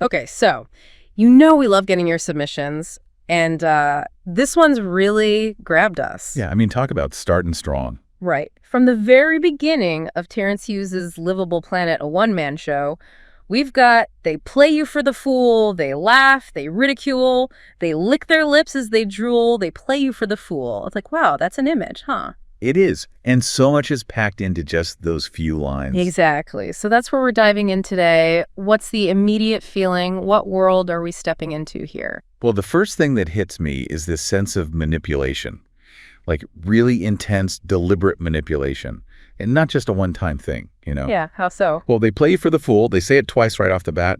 Okay, so you know we love getting your submissions, and this one's really grabbed us. Yeah, I mean, talk about starting strong. Right. From the very beginning of Terence Hughes' Livable Planet, a one-man show, we've got they play you for the fool, they laugh, they ridicule, they lick their lips as they drool, they play you for the fool. It's like, wow, that's an image, huh? It is. And so much is packed into just those few lines. Exactly. So that's where we're diving in today. What's the immediate feeling? What world are we stepping into here? Well, the first thing that hits me is this sense of manipulation, like really intense, deliberate manipulation, and not just a one-time thing, you know? Yeah, how so? Well, they play you for the fool. They say it twice right off the bat.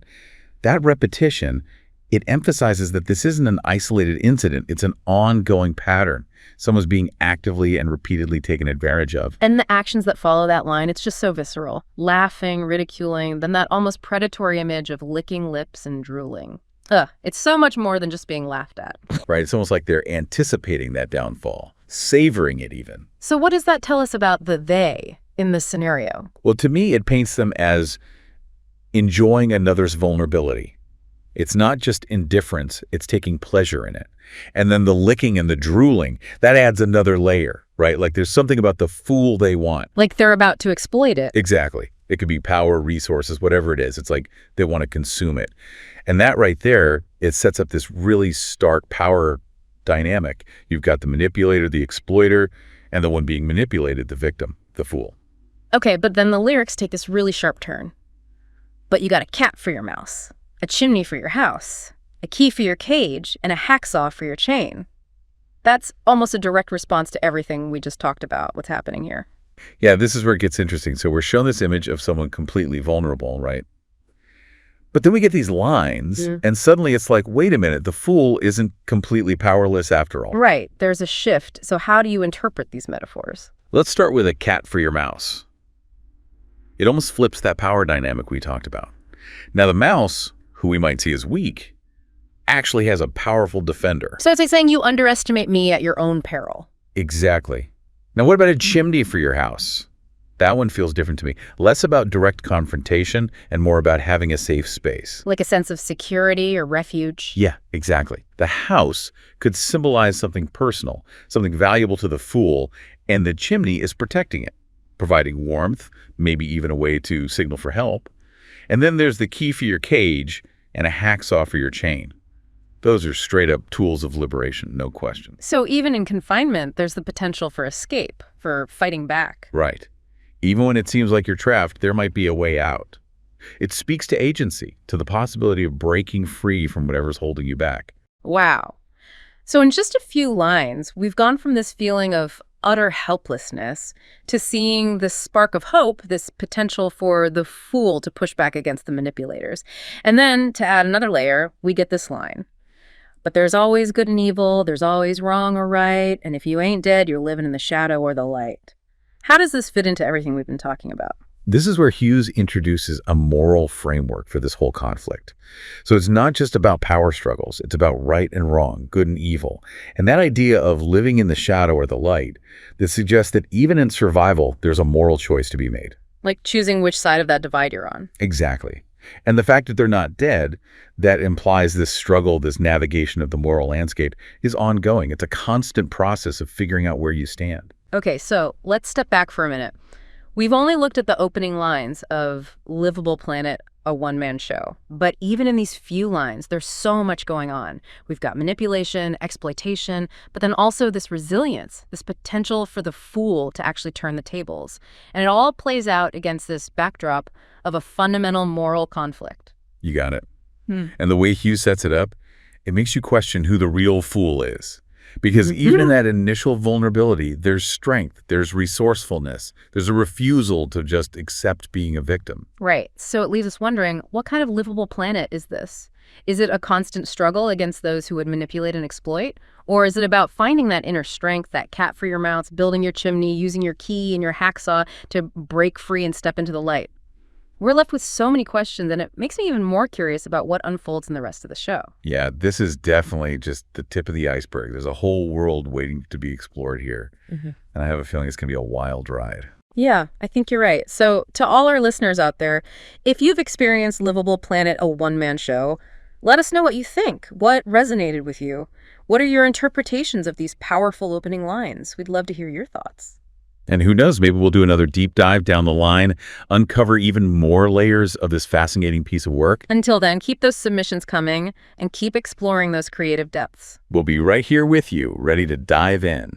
That repetition, it emphasizes that this isn't an isolated incident. It's an ongoing pattern. Someone's being actively and repeatedly taken advantage of. And the actions that follow that line, it's just so visceral. Laughing, ridiculing, then that almost predatory image of licking lips and drooling. It's so much more than just being laughed at. Right? It's almost like they're anticipating that downfall, savoring it even. So what does that tell us about the they in this scenario? Well, to me, it paints them as enjoying another's vulnerability. It's not just indifference, it's taking pleasure in it. And then the licking and the drooling, that adds another layer, right? Like there's something about the fool they want. Like they're about to exploit it. Exactly. It could be power, resources, whatever it is. It's like they want to consume it. And that right there, it sets up this really stark power dynamic. You've got the manipulator, the exploiter, and the one being manipulated, the victim, the fool. Okay, but then the lyrics take this really sharp turn. But you got a cat for your mouse, a chimney for your house, a key for your cage, and a hacksaw for your chain. That's almost a direct response to everything we just talked about, what's happening here. Yeah, this is where it gets interesting. So we're shown this image of someone completely vulnerable, right? But then we get these lines, and suddenly it's like, wait a minute, the fool isn't completely powerless after all. Right, there's a shift. So how do you interpret these metaphors? Let's start with a cat for your mouse. It almost flips that power dynamic we talked about. Now the mouse, who we might see as weak, actually has a powerful defender. So it's like saying you underestimate me at your own peril. Exactly. Now what about a chimney for your house? That one feels different to me. Less about direct confrontation and more about having a safe space. Like a sense of security or refuge. Yeah, exactly. The house could symbolize something personal, something valuable to the fool, and the chimney is protecting it, providing warmth, maybe even a way to signal for help. And then there's the key for your cage and a hacksaw for your chain. Those are straight up tools of liberation, no question. So even in confinement, there's the potential for escape, for fighting back. Right. Even when it seems like you're trapped, there might be a way out. It speaks to agency, to the possibility of breaking free from whatever's holding you back. Wow. So in just a few lines, we've gone from this feeling of utter helplessness to seeing this spark of hope, this potential for the fool to push back against the manipulators. And then to add another layer, we get this line. But there's always good and evil, there's always wrong or right, and if you ain't dead, you're living in the shadow or the light. How does this fit into everything we've been talking about? This is where Hughes introduces a moral framework for this whole conflict. So it's not just about power struggles, it's about right and wrong, good and evil. And that idea of living in the shadow or the light, that suggests that even in survival, there's a moral choice to be made. Like choosing which side of that divide you're on. Exactly. And the fact that they're not dead, that implies this struggle, this navigation of the moral landscape is ongoing. It's a constant process of figuring out where you stand. Okay, so let's step back for a minute. We've only looked at the opening lines of Livable Planet, a one-man show. But even in these few lines, there's so much going on. We've got manipulation, exploitation, but then also this resilience, this potential for the fool to actually turn the tables. And it all plays out against this backdrop of a fundamental moral conflict. You got it. And the way Hughes sets it up, it makes you question who the real fool is. Because even in that initial vulnerability, there's strength, there's resourcefulness, there's a refusal to just accept being a victim. Right. So it leaves us wondering, what kind of livable planet is this? Is it a constant struggle against those who would manipulate and exploit? Or is it about finding that inner strength, that cat for your mouse, building your chimney, using your key and your hacksaw to break free and step into the light? We're left with so many questions, and it makes me even more curious about what unfolds in the rest of the show. Yeah, this is definitely just the tip of the iceberg. There's a whole world waiting to be explored here. And I have a feeling it's going to be a wild ride. Yeah, I think you're right. So, to all our listeners out there, if you've experienced Livable Planet, a one-man show, let us know what you think. What resonated with you? What are your interpretations of these powerful opening lines? We'd love to hear your thoughts. And who knows, maybe we'll do another deep dive down the line, uncover even more layers of this fascinating piece of work. Until then, keep those submissions coming and keep exploring those creative depths. We'll be right here with you, ready to dive in.